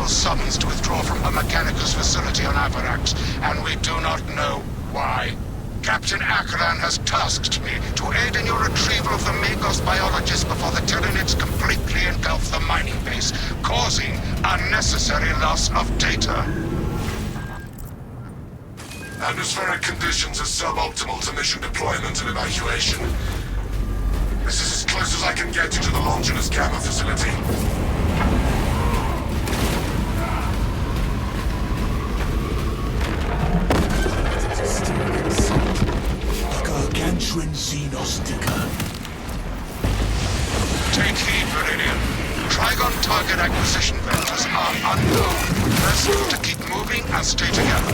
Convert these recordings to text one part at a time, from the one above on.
Admiral summons to withdraw from her Mechanicus facility on Avarax, and we do not know why. Captain Akran has tasked me to aid in your retrieval of the Magos biologists before the Tyranids completely engulf the mining base, causing unnecessary loss of data. Atmospheric conditions are suboptimal to mission deployment and evacuation. This is as close as I can get you to the Longinus Gamma facility. Gargantuan Xenostica. Take heed, Viridian. Trigon target acquisition vectors are unknown. Best to keep moving and stay together.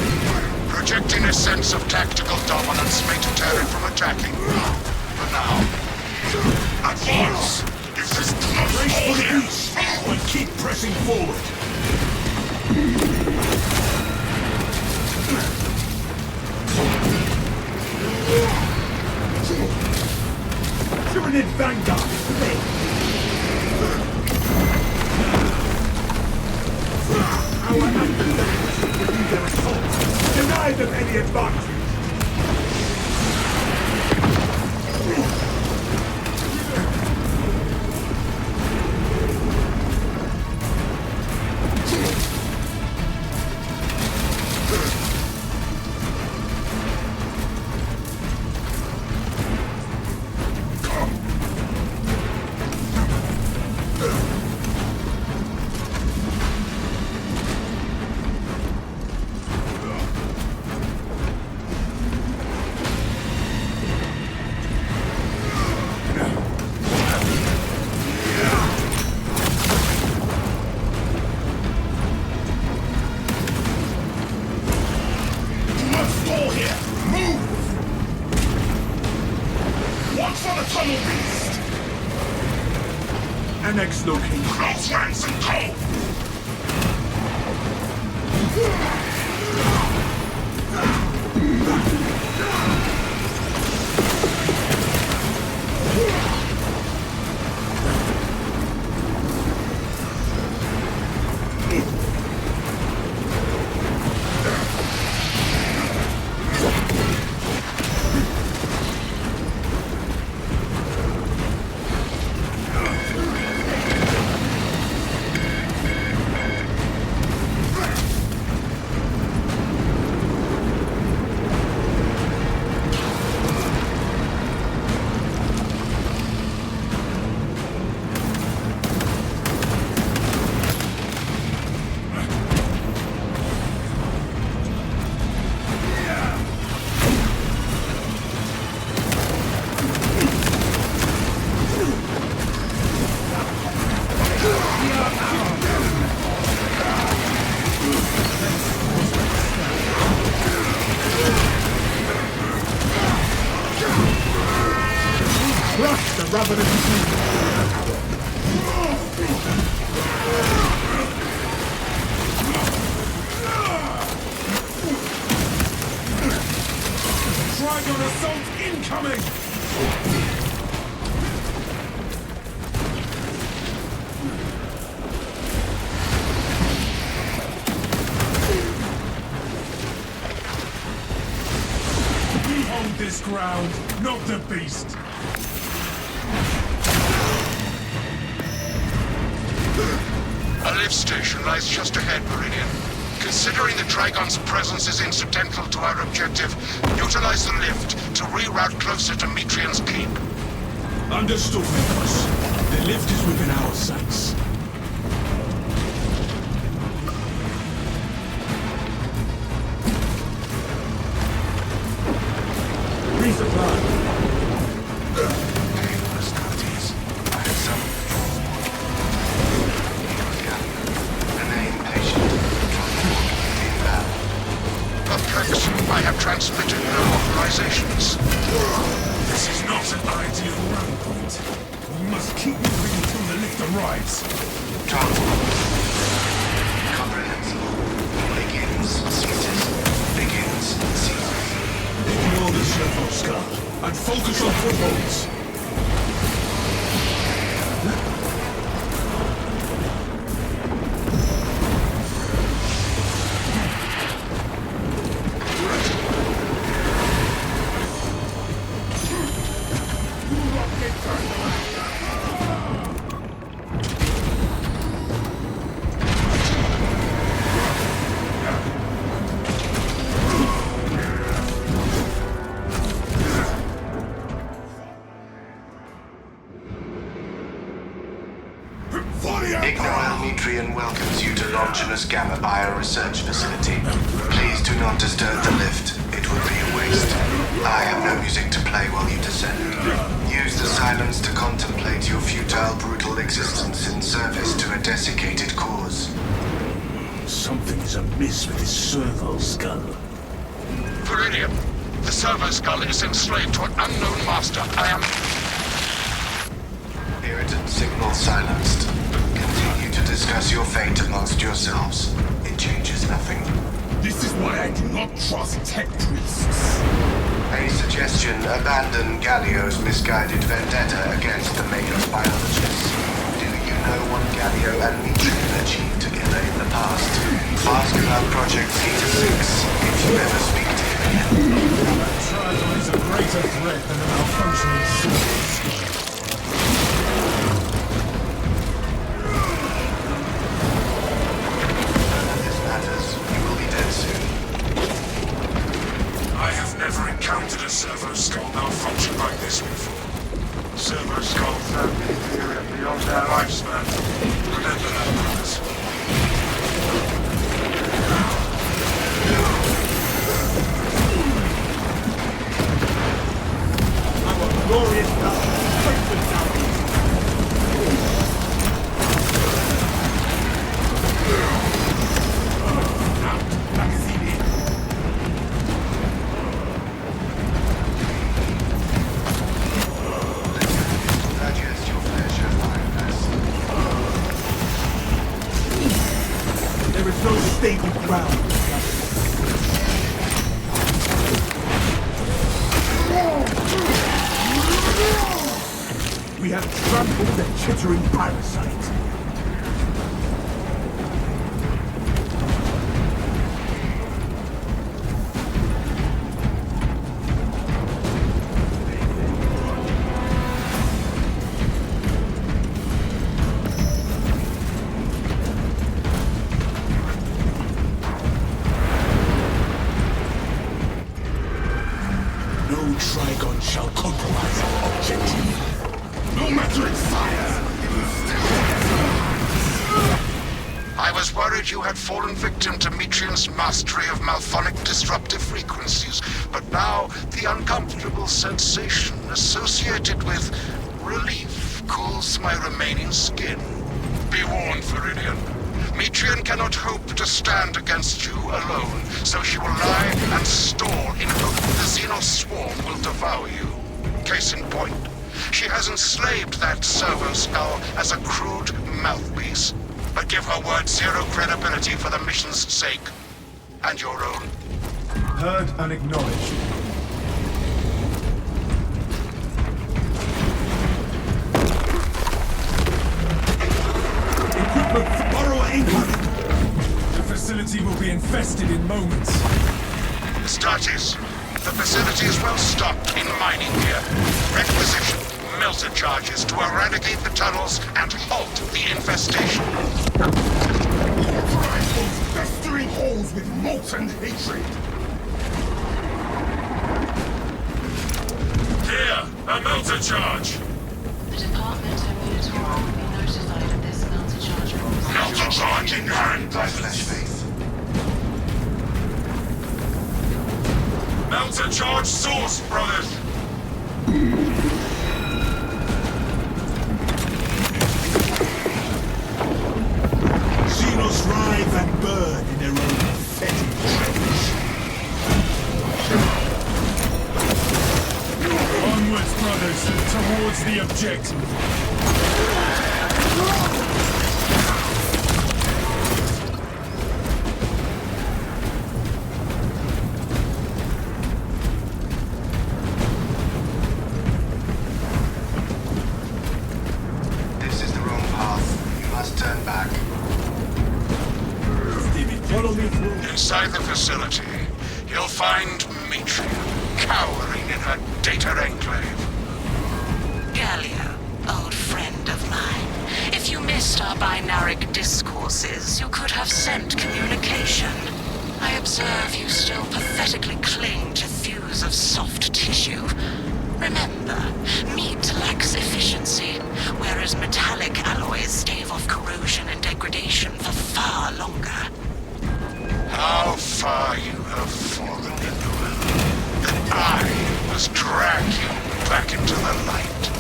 Projecting a sense of tactical dominance may deter it from attacking. For now. Advance! If this Brace for the beast, but keep pressing forward. Tyranid Vanguard is dead. Our anti-tanks will be their assault. Deny them any advantage. Annex located. Close ranks and go! Trigon assault incoming! We hold this ground, not the beast! A lift station lies just ahead, Meridian. Considering the Trigon's presence is incidental to our objective, utilize the lift to reroute closer to Metrian's keep. Understood, Nicholas. The lift is within our sights. Resupply. I have transmitted no authorizations. This is not an ideal run point. We must keep moving until the lift arrives. Comprehensible. Begins seated. Begins seated. Ignore the servo scar and focus on footholds. Longinus Gamma Bio-Research Facility. Please do not disturb the lift. It would be a waste. I have no music to play while you descend. Use the silence to contemplate your futile, brutal existence in service to a desiccated cause. Something is amiss with his servo skull. Viridian, the servo skull is enslaved to an unknown master. I am... Irritant signal silenced. Continue to discuss your fate amongst yourselves. It changes nothing. This is why I do not trust tech priests. A suggestion: abandon Gallio's misguided vendetta against the Magos biologists. Do you know what Gallio and Metrian achieved together in the past? Ask about Project Theta 6 if you ever speak to him again. That trial is a greater threat than a malfunctioning servo. I have never encountered a servo skull malfunction like this before. Servo skulls have been beyond their lifespan. Remember that, brothers. Our glorious battle strengthens our... There is no stable ground. We have trampled the chittering parasite. Trigon shall compromise our objective. No matter its size, it will still... I was worried you had fallen victim to Metrian's mastery of malphonic disruptive frequencies, but now the uncomfortable sensation associated with relief cools my remaining skin. Be warned, Viridian. Metrian cannot hope to stand against you alone, so she will lie and stall in hope the Xenos swarm will devour you. Case in point, she has enslaved that servo skull as a crude mouthpiece, but give her word zero credibility for the mission's sake, and your own. Heard and acknowledged. Borrower incoming! The facility will be infested in moments. Statis, the facility is well stocked in mining gear. Requisition melter charges to eradicate the tunnels and halt the infestation. Authorize those festering holes with molten hatred! Here, a melter charge! The department and Minotaur will be notified of this melter charge. Melter charge in hand! Thy flesh faith. Melter charge source, brothers! Xenos writhe and burn in their own pathetic trench. Onwards, brothers, towards the objective. This is the wrong path. You must turn back. Follow me through. Inside the facility, you'll find Metrian cowering in her data enclave. Gallio, old friend of mine. If you missed our binaric discourses, you could have sent communication. I observe you still pathetically cling to thews of soft tissue. Remember, meat lacks efficiency, whereas metallic alloys stave off corrosion and degradation for far longer. How far you have fallen, Noel. That I must drag you back into the light.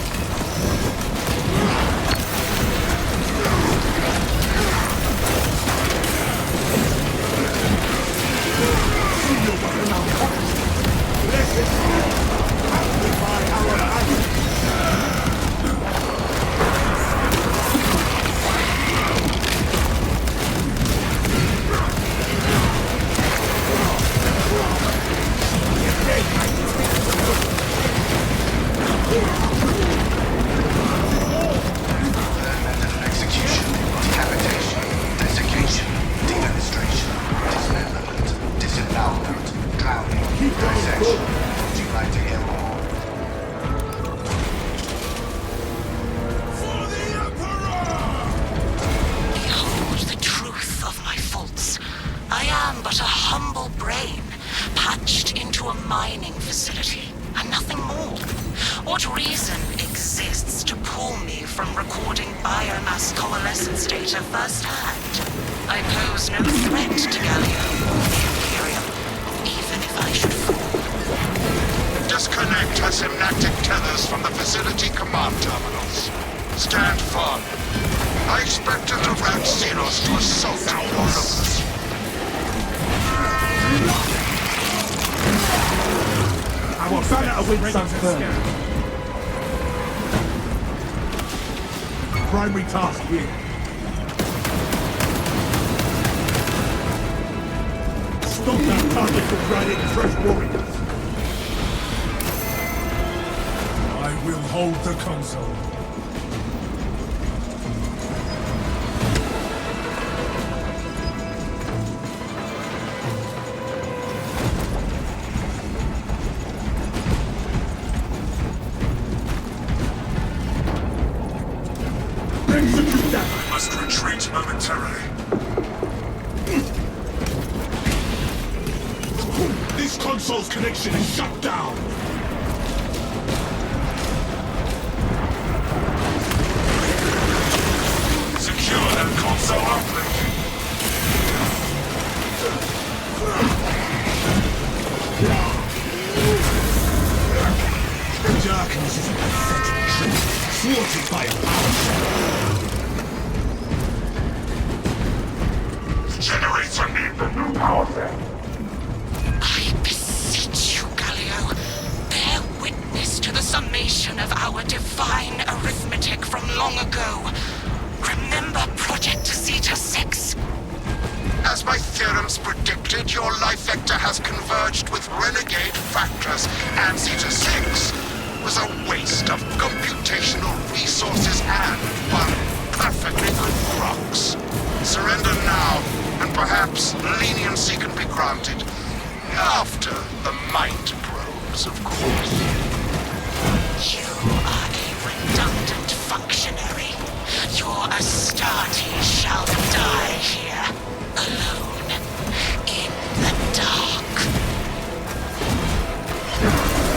Execution, decapitation, desiccation, defenestration, dismemberment, disembowelment, drowning, dissection. Would you like to hear more? For the Emperor! Behold the truth of my faults. I am but a humble brain, patched into a mining facility, and nothing more. What reason exists to pull me from recording biomass coalescence data firsthand? I pose no threat to Galio or the Imperium, even if I should fall. Disconnect her synaptic tethers from the facility command terminals. Stand firm. I expect her to route Xenos to assault your locus. Our banner awaits firm. Primary task here. Stop that target from riding fresh warriors. I will hold the console. Execute that! I must retreat momentarily. This console's connection is shut down! Secure that console uplink. Darkness is a pathetic trick, thwarted by a power shell. Generator need the new power cell. I beseech you, Galio, bear witness to the summation of our divine arithmetic from long ago. Remember Project Zeta 6? As my theorems predicted, your life vector has converged with renegade factors, and Zeta 6 was a waste of computational resources and one perfectly good rocks. Surrender now, and perhaps leniency can be granted. After the mind probes, of course. You are a redundant functionary. Your Astarte shall die here, alone, in the dark.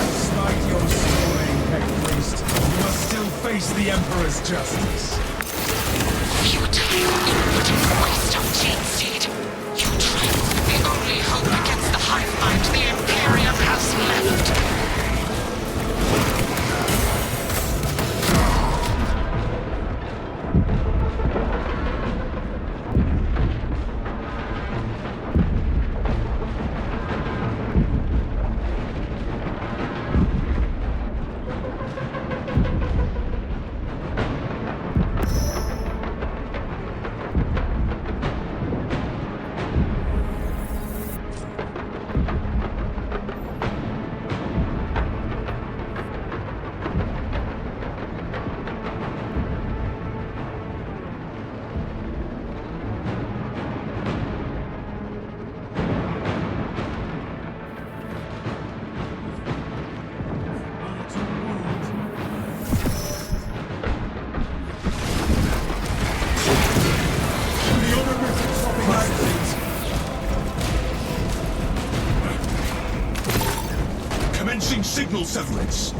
Despite your soaring, Heck Priest, you must still face the Emperor's justice. Futile, impotent waste of gene seed. You triumph the only hope against the hive mind the Imperium has left. Commencing signal severance.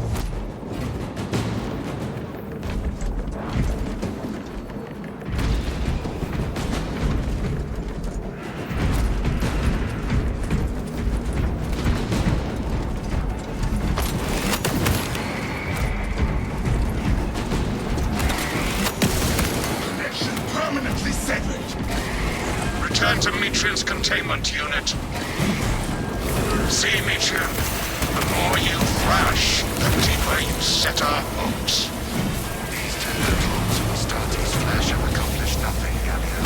containment unit. See, Mitchell, the more you thrash, the deeper you set our hooks. These tender tools for starting slash have accomplished nothing, Galio.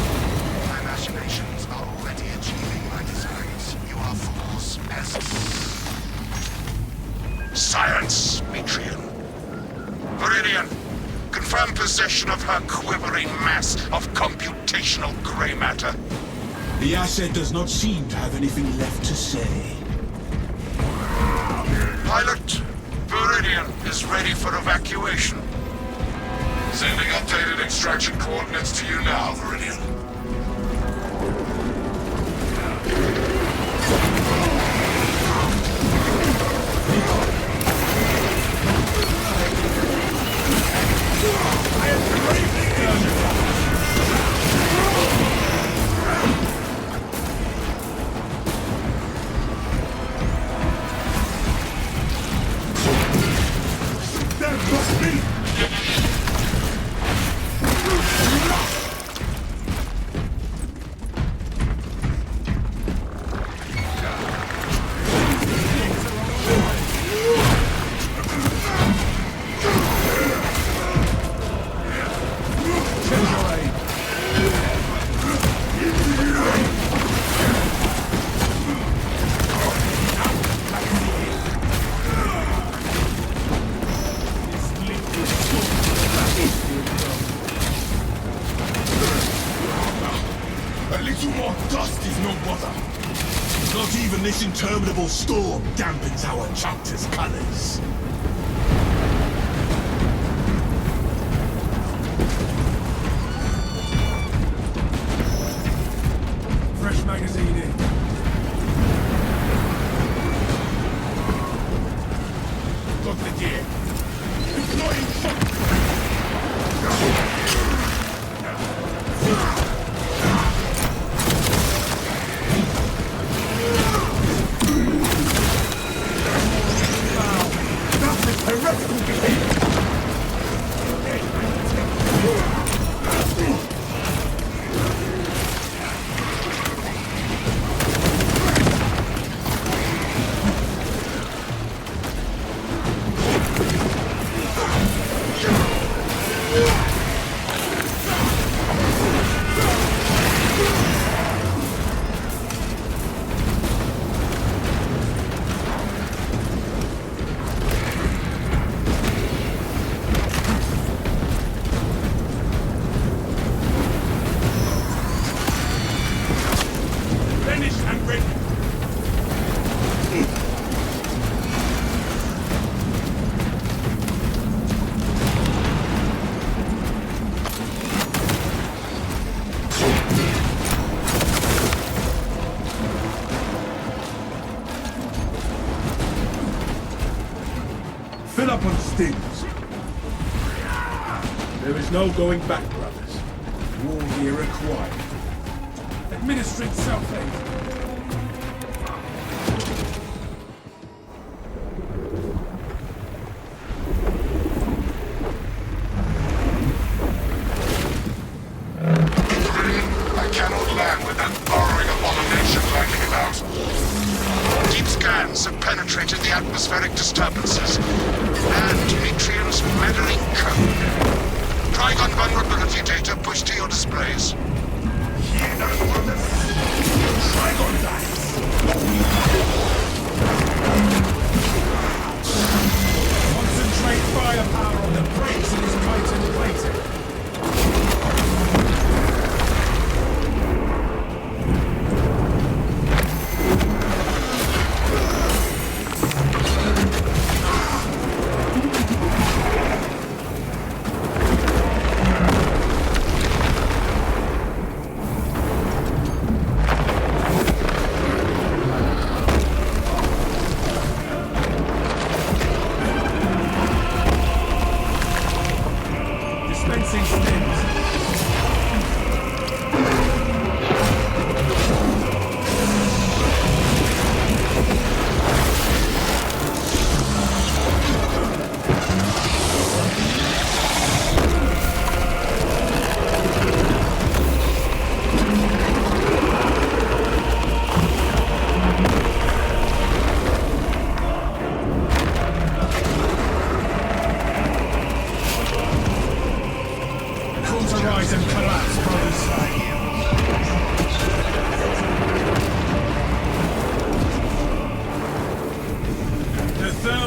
My machinations are already achieving my designs. You are fools, pests. Science, Metrian. Viridian, confirm possession of her quivering mass of computational gray matter. The asset does not seem to have anything left to say. Pilot, Viridian is ready for evacuation. Sending updated extraction coordinates to you now, Viridian. Not even this interminable storm dampens our chapter's colors. Fresh magazine in. Got the gear. Deploying shock. Fill up on stings. There is no going back, brothers. War gear required. Administering self-aid. I cannot land with that borrowing abomination lurking about. Deep scans have penetrated the atmospheric disturbances and Metrian's meddling code. Trigon vulnerability data pushed to your displays. Concentrate firepower on the brakes in his Titan plating.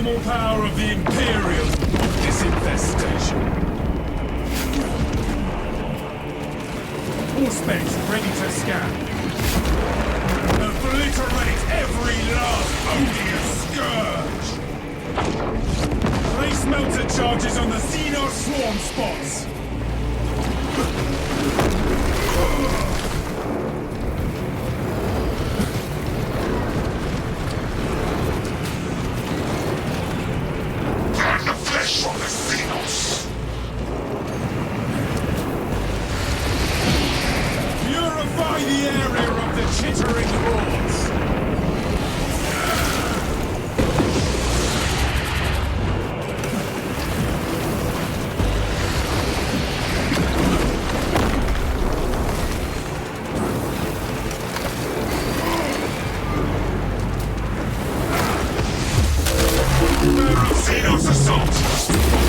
primal power of the Imperials brought this infestation. All specs ready to scan. Obliterate every last odious scourge! Place melter charges on the Xenos swarm spots! Burn the flesh from the Xenos! Purify the area of the chittering hordes! Xenos assault!